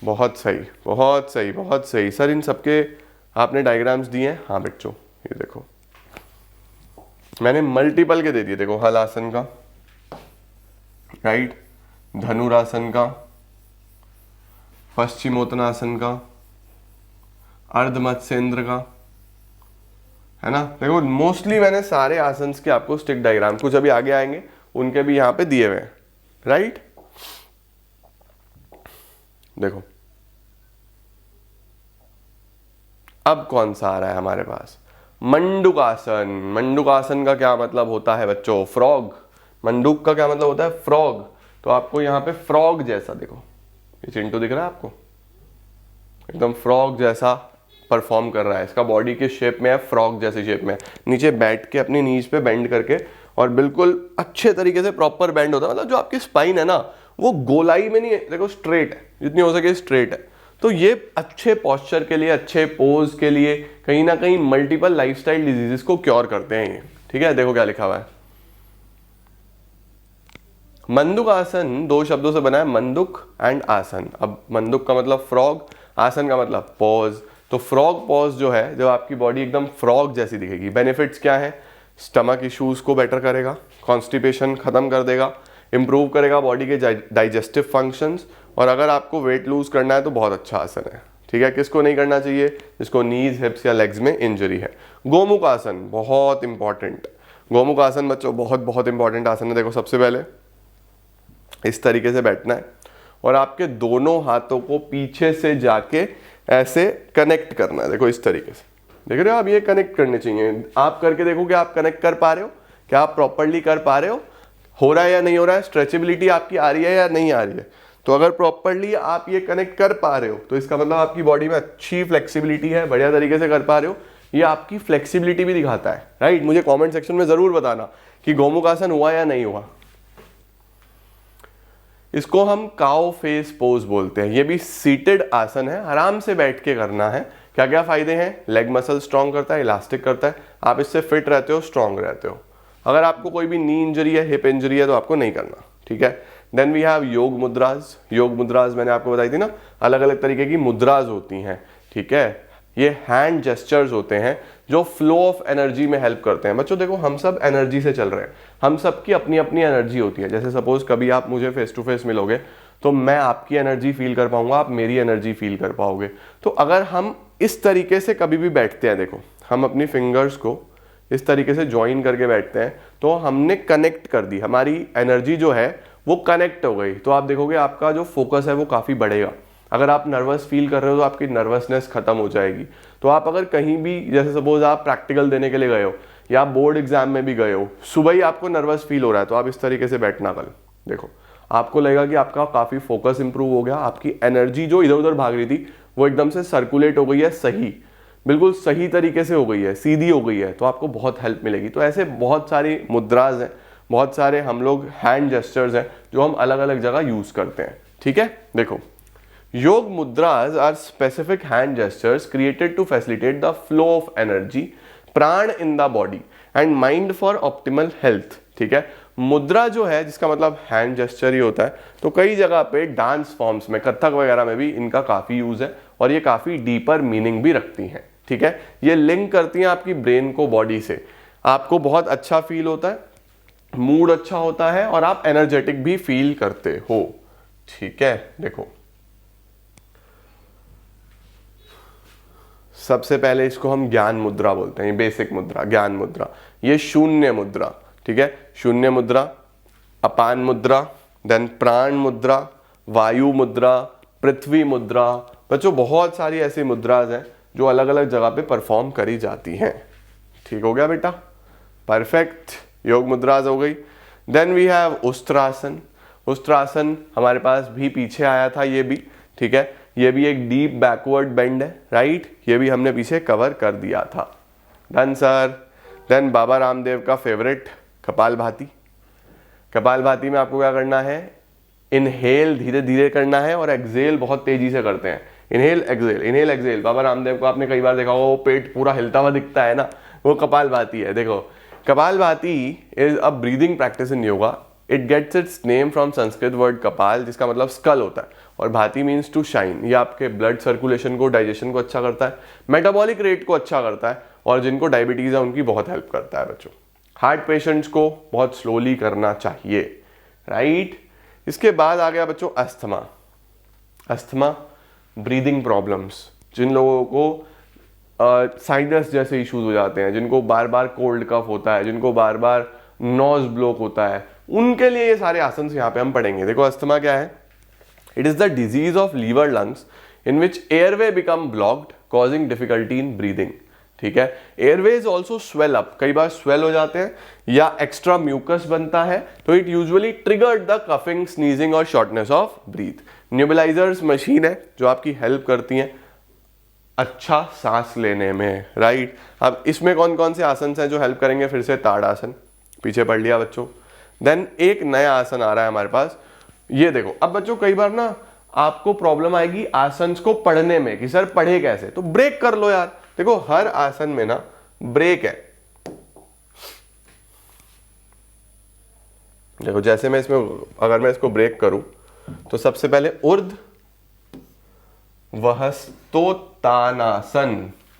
बहुत सही बहुत सही बहुत सही सर, इन सबके आपने डायग्राम्स दिए हैं। हाँ बच्चों ये देखो मैंने मल्टीपल के दे दिए, देखो हल आसन का, राइट, धनुरासन का, पश्चिमोत्तानासन का, अर्धमत्स्येंद्र का, है ना। देखो मोस्टली मैंने सारे आसन के आपको स्टिक डायग्राम, कुछ अभी आगे आएंगे उनके भी यहां पे दिए हुए हैं, राइट। देखो अब कौन सा आ रहा है हमारे पास, मंडूकासन। मंडूकासन का क्या मतलब होता है बच्चों, फ्रॉग। मंडूक का क्या मतलब होता है, फ्रॉग। तो आपको यहाँ पे फ्रॉग जैसा, देखो ये चिंटू दिख रहा है आपको, एकदम फ्रॉग जैसा परफॉर्म कर रहा है, इसका बॉडी के शेप में है, फ्रॉग जैसी शेप में है, नीचे बैठ के अपनी नीज पे बेंड करके, और बिल्कुल अच्छे तरीके से प्रॉपर बेंड होता है, मतलब जो आपकी स्पाइन है ना वो गोलाई में नहीं है, देखो स्ट्रेट है, जितनी हो सके स्ट्रेट है। तो ये अच्छे पोस्चर के लिए, अच्छे पोज के लिए, कहीं ना कहीं मल्टीपल लाइफस्टाइल डिजीजेस को क्योर करते हैं ये। ठीक है, देखो क्या लिखा हुआ है, मंदुक आसन दो शब्दों से बना है, मंदुक एंड आसन। अब मंदुक का मतलब फ्रॉग, आसन का मतलब पॉज। तो फ्रॉग पॉज जो है, जब आपकी बॉडी एकदम फ्रॉग जैसी दिखेगी। बेनिफिट्स क्या है? स्टमक इश्यूज को बेटर करेगा, कॉन्स्टिपेशन खत्म कर देगा, इंप्रूव करेगा बॉडी के डाइजेस्टिव फंक्शंस। और अगर आपको वेट लूज करना है तो बहुत अच्छा आसन है, ठीक है। किसको नहीं करना चाहिए? जिसको नीज, हिप्स या लेग्स में इंजरी है। गोमुख आसन बहुत इंपॉर्टेंट। गोमुख आसन बच्चों बहुत बहुत इंपॉर्टेंट आसन है। देखो सबसे पहले इस तरीके से बैठना है और आपके दोनों हाथों को पीछे से जाके ऐसे कनेक्ट करना है। देखो इस तरीके से, देख रहे हो आप? ये कनेक्ट करने चाहिए। आप करके देखो कि आप कनेक्ट कर पा रहे हो, क्या आप प्रॉपरली कर पा रहे हो रहा है या नहीं हो रहा है? स्ट्रेचेबिलिटी आपकी आ रही है या नहीं आ रही है? तो अगर प्रॉपरली आप ये कनेक्ट कर पा रहे हो तो इसका मतलब आपकी बॉडी में अच्छी फ्लेक्सिबिलिटी है, बढ़िया तरीके से कर पा रहे हो। ये आपकी फ्लेक्सिबिलिटी भी दिखाता है, राइट। मुझे कमेंट सेक्शन में जरूर बताना कि गोमुख आसन हुआ या नहीं हुआ। इसको हम काउ फेस पोज बोलते हैं। ये भी सीटेड आसन है, आराम से बैठ के करना है। क्या क्या फायदे हैं? लेग मसल स्ट्रांग करता है, इलास्टिक करता है, आप इससे फिट रहते हो, स्ट्रांग रहते हो। अगर आपको कोई भी नी इंजरी है, हिप इंजरी है तो आपको नहीं करना, ठीक है। देन वी हैव योग मुद्राज। योग मुद्राज मैंने आपको बताई थी ना, अलग अलग तरीके की मुद्राज होती हैं, ठीक है। ये हैंड जेस्चर्स होते हैं जो फ्लो ऑफ एनर्जी में हेल्प करते हैं। बच्चों देखो हम सब एनर्जी से चल रहे हैं, हम सब की अपनी अपनी एनर्जी होती है। जैसे सपोज कभी आप मुझे फेस टू फेस मिलोगे तो मैं आपकी एनर्जी फील कर पाऊंगा, आप मेरी एनर्जी फील कर पाओगे। तो अगर हम इस तरीके से कभी भी बैठते हैं, देखो हम अपनी फिंगर्स को इस तरीके से ज्वाइन करके बैठते हैं तो हमने कनेक्ट कर दी, हमारी एनर्जी जो है वो कनेक्ट हो गई। तो आप देखोगे आपका जो फोकस है वो काफ़ी बढ़ेगा। अगर आप नर्वस फील कर रहे हो तो आपकी नर्वसनेस खत्म हो जाएगी। तो आप अगर कहीं भी, जैसे सपोज आप प्रैक्टिकल देने के लिए गए हो या बोर्ड एग्जाम में भी गए हो, सुबह ही आपको नर्वस फील हो रहा है तो आप इस तरीके से बैठना कल, देखो आपको लगेगा कि आपका काफ़ी फोकस इंप्रूव हो गया। आपकी एनर्जी जो इधर उधर भाग रही थी वो एकदम से सर्कुलेट हो गई है, सही, बिल्कुल सही तरीके से हो गई है, सीधी हो गई है। तो आपको बहुत हेल्प मिलेगी। तो ऐसे बहुत सारी मुद्राज हैं, बहुत सारे हम लोग हैंड जेस्चर्स हैं जो हम अलग अलग जगह यूज करते हैं, ठीक है। देखो yoga mudras are specific hand gestures created to facilitate the flow of energy, prana in the body and mind for optimal health, ठीक है। मुद्रा जो है जिसका मतलब हैंड जेस्चर ही होता है, तो कई जगह पे डांस फॉर्म्स में, कथक वगैरह में भी इनका काफी यूज है और ये काफी डीपर मीनिंग भी रखती हैं, ठीक है। ये लिंक करती हैं आपकी ब्रेन को बॉडी से, आपको बहुत अच्छा फील होता है, मूड अच्छा होता है और आप एनर्जेटिक भी फील करते हो, ठीक है। देखो सबसे पहले इसको हम ज्ञान मुद्रा बोलते हैं, ये बेसिक मुद्रा, ज्ञान मुद्रा। ये शून्य मुद्रा, ठीक है, शून्य मुद्रा, अपान मुद्रा, देन प्राण मुद्रा, वायु मुद्रा, पृथ्वी मुद्रा। बच्चों बहुत सारी ऐसी मुद्राज हैं जो अलग अलग जगह पे परफॉर्म करी जाती हैं। ठीक हो गया बेटा, परफेक्ट, योग मुद्राज हो गई। Then we have Ustrasana. Ustrasana हमारे पास भी पीछे आया था, ये भी, ठीक है। ये भी एक डीप बैकवर्ड बेंड है, राइट, ये भी हमने पीछे कवर कर दिया था। Done sir. Then Baba Ramdev का फेवरेट कपालभाति। कपालभाति में आपको क्या करना है? इनहेल धीरे धीरे करना है और एक्सेल बहुत तेजी से करते हैं। Inhale exhale, inhale exhale. Baba Ramdev को आपने कई बार देखा होगा, वो पेट पूरा हिलता हुआ दिखता है ना, वो कपालभाति है। देखो Kapalbhati is a breathing practice in yoga. It gets its name from Sanskrit word kapal, जिसका मतलब स्कल होता है, और भाति मीन्स टू शाइन। ये आपके ब्लड सर्कुलेशन को, डाइजेशन को अच्छा करता है, मेटाबॉलिक रेट को अच्छा करता है, और जिनको डायबिटीज है उनकी बहुत हेल्प करता है बच्चों। हार्ट पेशेंट्स को बहुत स्लोली करना चाहिए, राइट। इसके बाद आ गया बच्चों अस्थमा। अस्थमा, ब्रीदिंग प्रॉब्लम्स, जिन लोगों को साइनस जैसे इश्यूज हो जाते हैं, जिनको बार बार कोल्ड कफ होता है, जिनको बार बार नोज ब्लॉक होता है, उनके लिए ये सारे आसन यहाँ पे हम पढ़ेंगे। देखो अस्थमा क्या है? It is the disease of liver lungs in which airway become blocked causing difficulty in breathing, ठीक है। एयरवेज ऑल्सो स्वेल अप, कई बार स्वेल हो जाते हैं या एक्स्ट्रा म्यूकस बनता है, तो it usually triggered the coughing, sneezing और शॉर्टनेस ऑफ ब्रीथ। न्यूबिलाइजर्स मशीन है जो आपकी हेल्प करती हैं अच्छा सांस लेने में, राइट। अब इसमें कौन कौन से आसन हैं जो हेल्प करेंगे? फिर से ताड़ासन, पीछे पढ़ लिया बच्चों। देन एक नया आसन आ रहा है हमारे पास, ये देखो। अब बच्चों कई बार ना आपको प्रॉब्लम आएगी आसन को पढ़ने में कि सर पढ़े कैसे, तो ब्रेक कर लो यार। देखो हर आसन में ना ब्रेक है, देखो जैसे मैं इसमें अगर मैं इसको ब्रेक करूं तो सबसे पहले ऊर्ध्व वहस्तोत्तानासन,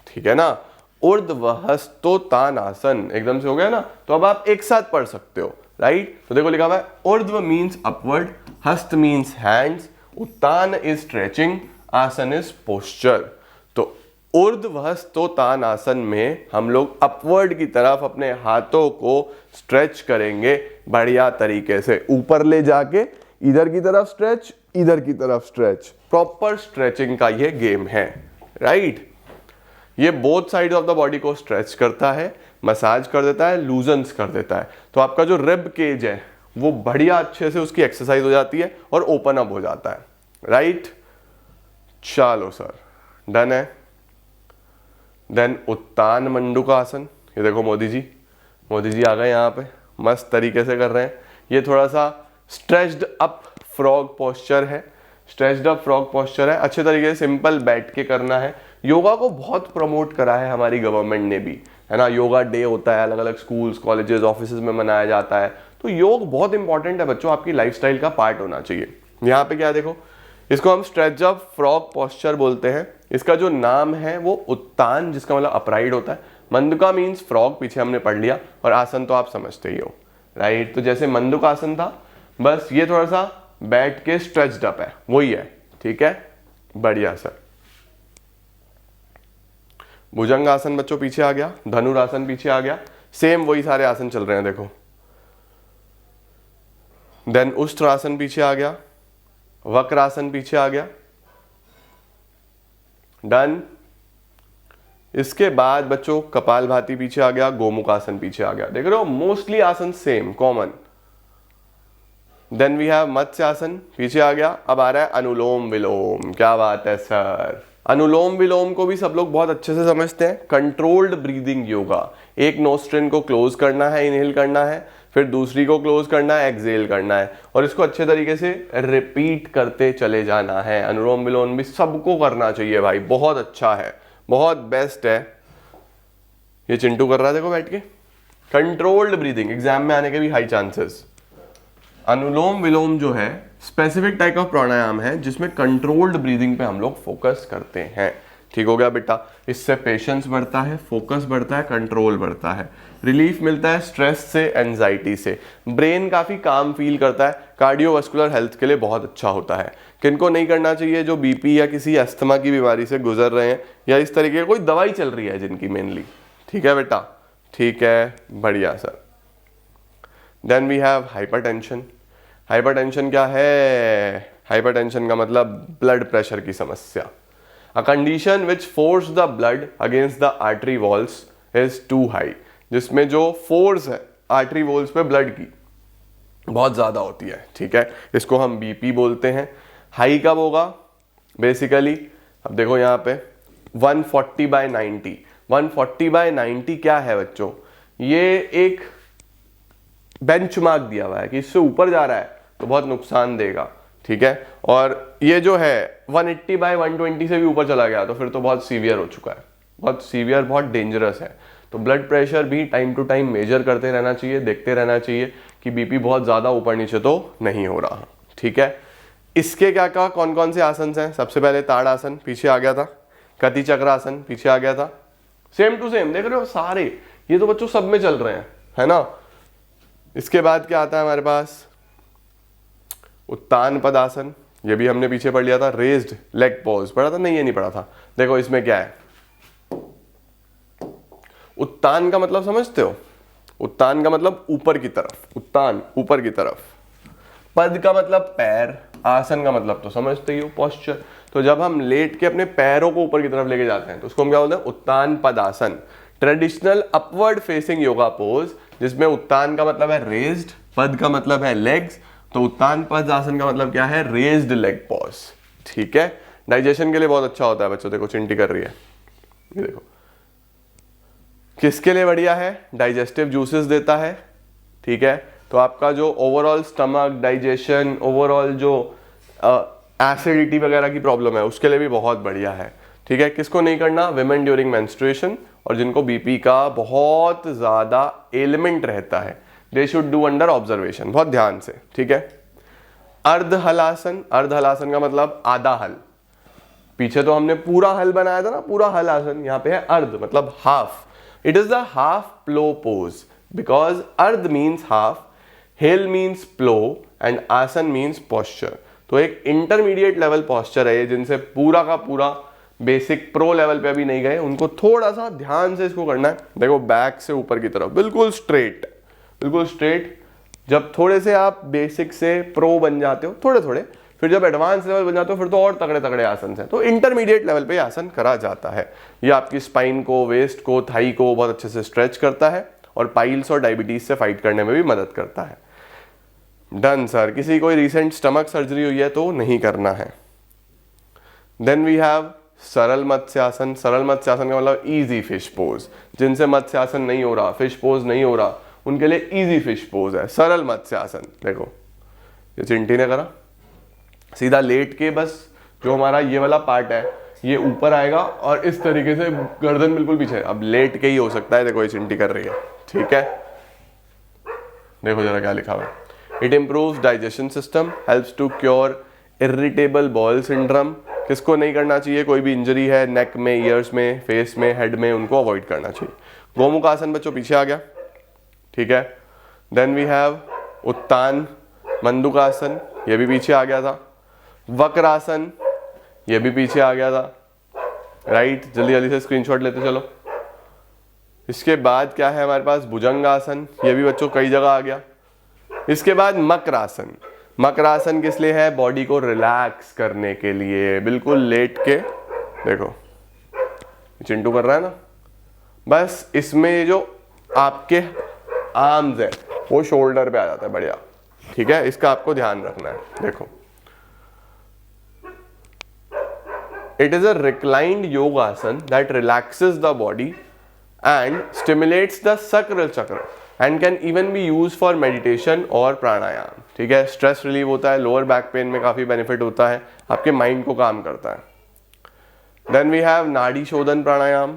ठीक है ना, ऊर्ध्व वहस्तोत्तानासन एकदम से हो गया ना। तो अब आप एक साथ पढ़ सकते हो, राइट। तो देखो लिखा हुआ है ऊर्ध्व मीन्स अपवर्ड, हस्त means hands, Utthan is stretching, आसन इज पोस्चर। तो ऊर्ध्व हस्तोत्तानासन में हम लोग अपवर्ड की तरफ अपने हाथों को स्ट्रेच करेंगे बढ़िया तरीके से, ऊपर ले जाके इधर की तरफ स्ट्रेच, इधर की तरफ स्ट्रेच, प्रॉपर स्ट्रेचिंग का ये गेम है, राइट। ये both side of the body को स्ट्रेच करता है, मसाज कर देता है, लूजन्स कर देता है। तो आपका जो रिब केज है वो बढ़िया अच्छे से उसकी एक्सरसाइज हो जाती है और ओपन अप हो जाता है, राइट। चलो सर, डन है। देन उत्तान मंडूकासन, ये देखो मोदी जी आ गए यहाँ पे, मस्त तरीके से कर रहे हैं। ये थोड़ा सा स्ट्रेच्ड अप फ्रॉग पोस्चर है, स्ट्रेच्ड अप फ्रॉग पोस्चर है, अच्छे तरीके से सिंपल बैठ के करना है। योगा को बहुत प्रमोट करा है हमारी गवर्नमेंट ने भी, है ना। योगा डे होता है, अलग अलग स्कूल्स, कॉलेजेस, ऑफिसेज में मनाया जाता है। तो योग बहुत इंपॉर्टेंट है बच्चों, आपकी लाइफस्टाइल का पार्ट होना चाहिए। यहाँ पे क्या देखो, इसको हम स्ट्रेच अप फ्रॉग पोस्चर बोलते हैं। इसका जो नाम है वो उत्तान, जिसका मतलब अपराइट होता है। मंदुका मीन्स फ्रॉग, पीछे हमने पढ़ लिया, और आसन तो आप समझते ही हो, राइट। तो जैसे मंदुकासन था, बस ये थोड़ा सा बैठ के स्ट्रेच्ड अप है, वही है, ठीक है, बढ़िया सर। भुजंगासन बच्चों पीछे आ गया, धनुरासन पीछे आ गया, सेम वही सारे आसन चल रहे हैं देखो। देन उष्ट्रासन पीछे आ गया, वक्रासन पीछे आ गया, डन। इसके बाद बच्चों कपालभाति पीछे आ गया, गोमुखासन पीछे आ गया। देख रहे हो mostly asana same common. Then we have Matsyasana पीछे आ गया। अब आ रहा है अनुलोम विलोम। क्या बात है सर, अनुलोम विलोम को भी सब लोग बहुत अच्छे से समझते हैं। कंट्रोल्ड ब्रीदिंग योगा, एक नोस्ट्रिल को क्लोज करना है, इनहेल करना है, फिर दूसरी को क्लोज करना है, एक्सहेल करना है, और इसको अच्छे तरीके से रिपीट करते चले जाना है। अनुलोम विलोम भी सबको करना चाहिए भाई, बहुत अच्छा है, बहुत बेस्ट है। ये चिंटू कर रहा है देखो बैठ के। कंट्रोल्ड ब्रीदिंग, एग्जाम में आने के भी हाई चांसेस। अनुलोम विलोम जो है स्पेसिफिक टाइप ऑफ प्राणायाम है जिसमें कंट्रोल्ड ब्रीदिंग पे हम लोग फोकस करते हैं। ठीक हो गया बेटा, इससे पेशेंस बढ़ता है, फोकस बढ़ता है, कंट्रोल बढ़ता है, रिलीफ मिलता है स्ट्रेस से, एंजाइटी से, ब्रेन काफी काम फील करता है, कार्डियोवास्कुलर हेल्थ के लिए बहुत अच्छा होता है। किनको नहीं करना चाहिए, जो बीपी या किसी अस्थमा की बीमारी से गुजर रहे हैं या इस तरीके की कोई दवाई चल रही है जिनकी मेनली। ठीक है बेटा, ठीक है, बढ़िया sir. Then we have hypertension. Hypertension क्या है? हाइपरटेंशन का मतलब ब्लड प्रेशर की समस्या। A condition which force the blood against the artery walls is too high, जिसमें जो फोर्स है आर्टरी वॉल्स पे ब्लड की बहुत ज्यादा होती है। ठीक है, इसको हम बीपी बोलते हैं। हाई कब होगा बेसिकली? अब देखो यहाँ पे 140/90। 140/90 क्या है बच्चों? ये एक बेंचमार्क दिया हुआ है कि इससे ऊपर जा रहा है तो बहुत नुकसान देगा। ठीक है, और ये जो है 180/120 से भी ऊपर चला गया तो फिर तो बहुत सीवियर हो चुका है, बहुत सीवियर, बहुत डेंजरस है। तो ब्लड प्रेशर भी टाइम टू टाइम मेजर करते रहना चाहिए, देखते रहना चाहिए कि बीपी बहुत ज़्यादा ऊपर नीचे तो नहीं हो रहा। ठीक है, इसके क्या क्या कौन कौन से आसन हैं? सबसे पहले ताड़ासन पीछे आ गया था, कति चक्रासन पीछे आ गया था, सेम टू सेम देख रहे हो सारे, ये तो बच्चों सब में चल रहे हैं, है ना। इसके बाद क्या आता है हमारे पास? उत्तान पदासन, ये भी हमने पीछे पढ़ लिया था। रेज्ड लेग पोज पढ़ा था? नहीं, ये नहीं पढ़ा था। देखो इसमें क्या है, उत्तान का मतलब समझते हो? उत्तान का मतलब ऊपर की तरफ, उत्तान ऊपर की तरफ। पद का मतलब पैर, आसन का मतलब तो समझते ही हो पोस्चर। तो जब हम लेट के अपने पैरों को ऊपर की तरफ लेके जाते हैं तो उसको हम क्या बोलते हैं? उत्तान पदासन। Traditional upward facing yoga pose, जिसमें उत्तान का मतलब है रेज्ड, पद का मतलब है लेग्स, तो उत्तान पदासन का मतलब क्या है? Raised leg pause. ठीक है, डाइजेशन के लिए बहुत अच्छा होता है बच्चों। देखो चिंटी कर रही है, ये देखो किसके लिए बढ़िया है? डाइजेस्टिव जूसेस देता है। ठीक है, तो आपका जो ओवरऑल स्टमक डाइजेशन, ओवरऑल जो एसिडिटी वगैरह की प्रॉब्लम है उसके लिए भी बहुत बढ़िया है। ठीक है, किसको नहीं करना? विमेन ड्यूरिंग मेंस्ट्रुएशन और जिनको बीपी का बहुत ज्यादा एलिमेंट रहता है, they should do under observation, बहुत ध्यान से, ठीक है। अर्ध हलासन, अर्ध हलासन का मतलब आधा हल। पीछे तो हमने पूरा हल बनाया था ना, पूरा हल आसन, यहाँ पे है अर्ध मतलब half. It is the half plow pose because ardha means half, हेल means plow and asana means posture. तो एक इंटरमीडिएट लेवल पॉस्चर है ये, जिनसे पूरा का पूरा बेसिक प्रो लेवल पे अभी नहीं गए, उनको थोड़ा सा ध्यान से इसको करना है। देखो बैक से ऊपर की तरफ बिल्कुल स्ट्रेट, बिल्कुल स्ट्रेट। जब थोड़े से आप बेसिक से प्रो बन जाते हो, थोड़े थोड़े, फिर जब एडवांस लेवल बन जाते हो फिर तो और तगड़े तगड़े आसन हैं। तो इंटरमीडिएट लेवल पे आसन करा जाता है। ये आपकी स्पाइन को, वेस्ट को, थाई को बहुत अच्छे से स्ट्रेच करता है और पाइल्स और डायबिटीज से फाइट करने में भी मदद करता है। Done sir. किसी कोई रिसेंट स्टमक सर्जरी हुई है तो नहीं करना है। देन वी हैव सरल मत्स्यासन। सरल मत्स्यासन का मतलब इजी फिश पोज। जिनसे मत्स्यासन नहीं हो रहा, फिश पोज नहीं हो रहा, उनके लिए इजी फिश पोज है सरल मत्स्यासन। देखो ये चिंटी ने करा, सीधा लेट के बस जो हमारा ये वाला पार्ट है ये ऊपर आएगा और इस तरीके से गर्दन बिल्कुल पीछे। अब लेट के ही हो सकता है, देखो ये चिंटी कर रही है, ठीक है। देखो जरा क्या लिखा हुआ है, it improves digestion system, helps to cure irritable bowel syndrome. किसको नहीं करना चाहिए? कोई भी इंजरी है नेक में, ईयर्स में, फेस में, हेड में, उनको अवॉइड करना चाहिए। गोमुख आसन बच्चों पीछे आ गया, ठीक है। देन वी हैव उत्तान मंडूकासन, ये भी पीछे आ गया था। वक्रासन, ये भी पीछे आ गया था, राइट। जल्दी जल्दी से स्क्रीनशॉट लेते चलो। इसके बाद क्या है हमारे पास? भुजंगासन, ये भी बच्चों कई जगह आ गया। इसके बाद मकरासन। मकरासन किस लिए है? बॉडी को रिलैक्स करने के लिए। बिल्कुल लेट के, देखो चिंटू कर रहा है ना, बस इसमें जो आपके आर्म्स है वो शोल्डर पे आ जाता है, बढ़िया, ठीक है। इसका आपको ध्यान रखना है। देखो it is a reclined yogasan that relaxes the body and stimulates the sacral chakra and can even be used for meditation और प्राणायाम, ठीक है। स्ट्रेस रिलीव होता है, लोअर बैक पेन में काफी बेनिफिट होता है, आपके माइंड को काम करता है। देन वी हैव नाड़ी शोधन प्राणायाम।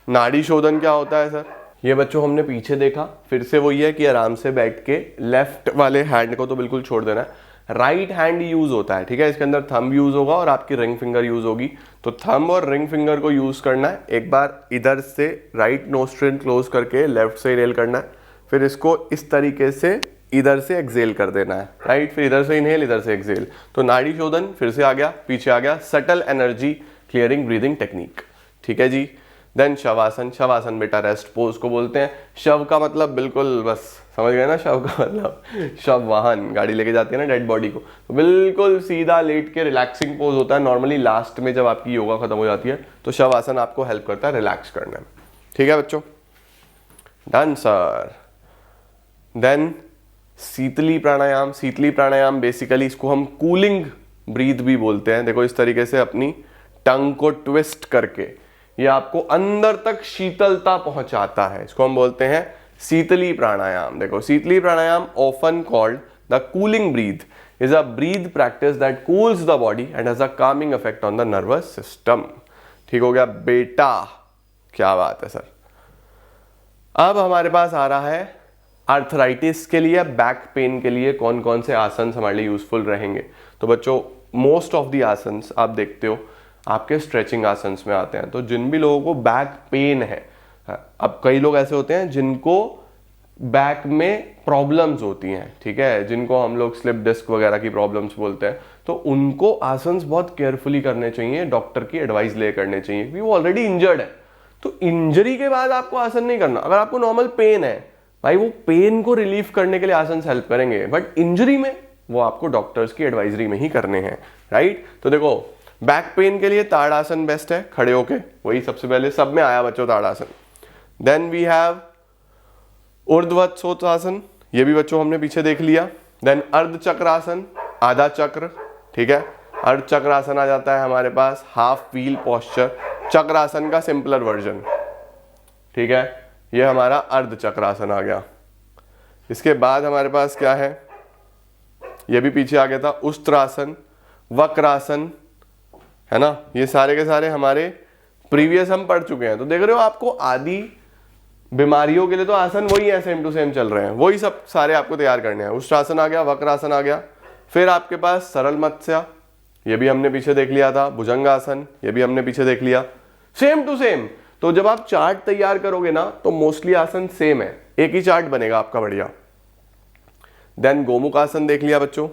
नाड़ी शोधन क्या होता है सर? ये बच्चों हमने पीछे देखा, फिर से वही है कि आराम से बैठ के लेफ्ट वाले हैंड को तो बिल्कुल छोड़ देना है, राइट हैंड यूज होता है, ठीक है। इसके अंदर थंब यूज होगा और आपकी रिंग फिंगर यूज होगी। तो थंब और रिंग फिंगर को यूज करना है। एक बार इधर से राइट नोस्ट्रिल क्लोज करके लेफ्ट से इनहेल करना है, फिर इसको इस तरीके से इधर से एक्सेल कर देना है, राइट। फिर इधर से इनहेल, इधर से एक्सेल। तो नाड़ी शोधन फिर से आ गया, पीछे आ गया, subtle energy clearing breathing technique, ठीक है जी। देन शवासन। शवासन बेटा रेस्ट पोज को बोलते हैं। शव का मतलब बिल्कुल बस समझ गए ना, शव का मतलब शव वाहन, गाड़ी लेके जाती है ना डेड बॉडी को, तो बिल्कुल सीधा लेट के रिलैक्सिंग पोज होता है। नॉर्मली लास्ट में जब आपकी योगा खत्म हो जाती है तो शव आसन आपको हेल्प करता है रिलैक्स करने में, ठीक है बच्चों। Done sir. देन शीतली प्राणायाम। शीतली प्राणायाम बेसिकली इसको हम कूलिंग ब्रीथ भी बोलते हैं। देखो इस तरीके से अपनी टंग को ट्विस्ट करके ये आपको अंदर तक शीतलता पहुंचाता है, इसको हम बोलते हैं शीतली प्राणायाम। देखो Sheetali pranayama often called the cooling breath is a breath practice that cools the body and has a calming effect on the nervous system. ठीक हो गया बेटा, क्या बात है सर। अब हमारे पास आ रहा है आर्थराइटिस के लिए, बैक पेन के लिए कौन कौन से आसन हमारे लिए यूजफुल रहेंगे। तो बच्चों मोस्ट ऑफ दी आसन्स आप देखते हो आपके स्ट्रेचिंग आसन्स में आते हैं। तो जिन भी लोगों को बैक पेन है, अब कई लोग ऐसे होते हैं जिनको बैक में प्रॉब्लम्स होती हैं, ठीक है, जिनको हम लोग स्लिप डिस्क वगैरह की प्रॉब्लम्स बोलते हैं, तो उनको आसन्स बहुत केयरफुली करने चाहिए, डॉक्टर की एडवाइस ले करने चाहिए, क्योंकि वो ऑलरेडी इंजर्ड है। तो इंजरी के बाद आपको आसन नहीं करना। अगर आपको नॉर्मल पेन है भाई, वो पेन को रिलीफ करने के लिए आसन हेल्प करेंगे, बट इंजरी में वो आपको डॉक्टर्स की एडवाइजरी में ही करने हैं, राइट। तो देखो बैक पेन के लिए ताड़ासन बेस्ट है, खड़े होके, वही सबसे पहले सब में आया बच्चों ताड़ासन। देन वी हैव ऊर्ध्वत्सोत्थासन, ये भी बच्चों हमने पीछे देख लिया। देन अर्धचक्रासन, आधा चक्र, ठीक है। अर्धचक्रासन आ जाता है हमारे पास, हाफ व्हील पोस्चर, चक्रासन का सिंपलर वर्जन, ठीक है। ये हमारा अर्धचक्रासन आ गया। इसके बाद हमारे पास क्या है, ये भी पीछे आ गया था, उस्त्रासन, वक्रासन, है ना। ये सारे के सारे हमारे प्रीवियस हम पढ़ चुके हैं। तो देख रहे हो आपको आदि बीमारियों के लिए तो आसन वही है, सेम टू सेम चल रहे हैं, वही सब सारे आपको तैयार करने हैं। उष्ट्रासन आ गया, वक्रासन आ गया, फिर आपके पास सरल मत्स्य, ये भी हमने पीछे देख लिया था, भुजंगासन ये भी हमने पीछे देख लिया, सेम टू सेम। तो जब आप चार्ट तैयार करोगे ना तो मोस्टली आसन सेम है, एक ही चार्ट बनेगा आपका बढ़िया। देन गोमुख आसन देख लिया बच्चों,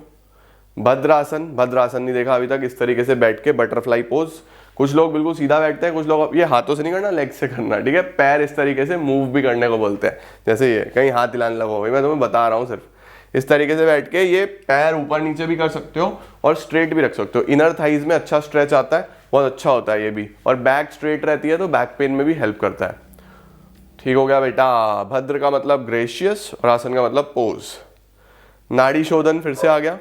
भद्रासन, भद्रासन नहीं देखा अभी तक, इस तरीके से बैठ के बटरफ्लाई पोज। कुछ लोग बिल्कुल सीधा बैठते हैं, कुछ लोग, ये हाथों से नहीं करना, लेग से करना, ठीक है। पैर इस तरीके से मूव भी करने को बोलते हैं, जैसे ये कहीं हाथ हिलाने लगो, मैं तुम्हें बता रहा हूँ सिर्फ। इस तरीके से बैठ के ये पैर ऊपर नीचे भी कर सकते हो और स्ट्रेट भी रख सकते हो। इनर थाइज में अच्छा स्ट्रेच आता है, बहुत अच्छा होता है ये भी, और बैक स्ट्रेट रहती है तो बैक पेन में भी हेल्प करता है। ठीक हो गया बेटा। भद्र का मतलब ग्रेशियस और आसन का मतलब पोज। नाड़ी शोधन फिर से आ गया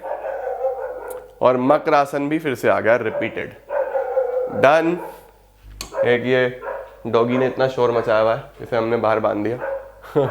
और मकर आसन भी फिर से आ गया, रिपीटेड। डन। एक ये डॉगी ने इतना शोर मचाया हुआ है, इसे हमने बाहर बांध दिया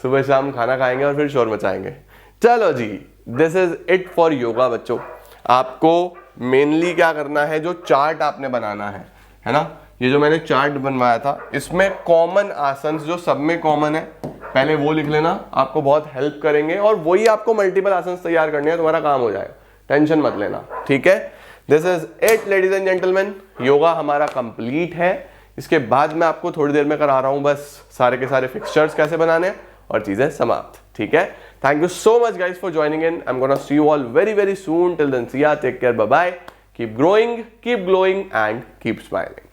सुबह शाम खाना खाएंगे और फिर शोर मचाएंगे। चलो जी, this is it for yoga बच्चों। आपको मेनली क्या करना है, जो चार्ट आपने बनाना है ना, ये जो मैंने चार्ट बनवाया था इसमें कॉमन आसन जो सब में कॉमन है, पहले वो लिख लेना, आपको बहुत हेल्प करेंगे और वही आपको मल्टीपल आसन तैयार करने हैं, तुम्हारा काम हो जाएगा, टेंशन मत लेना, ठीक है। This is it ladies and gentleman, yoga हमारा कंप्लीट है। इसके बाद मैं आपको थोड़ी देर में करा रहा हूं बस सारे के सारे फिक्सचर्स कैसे बनाने हैं और चीजें समाप्त, ठीक है। Thank you so much guys for joining in. I am gonna see you all very very soon. Till then see ya, take care, bye bye, keep growing, keep glowing and keep smiling.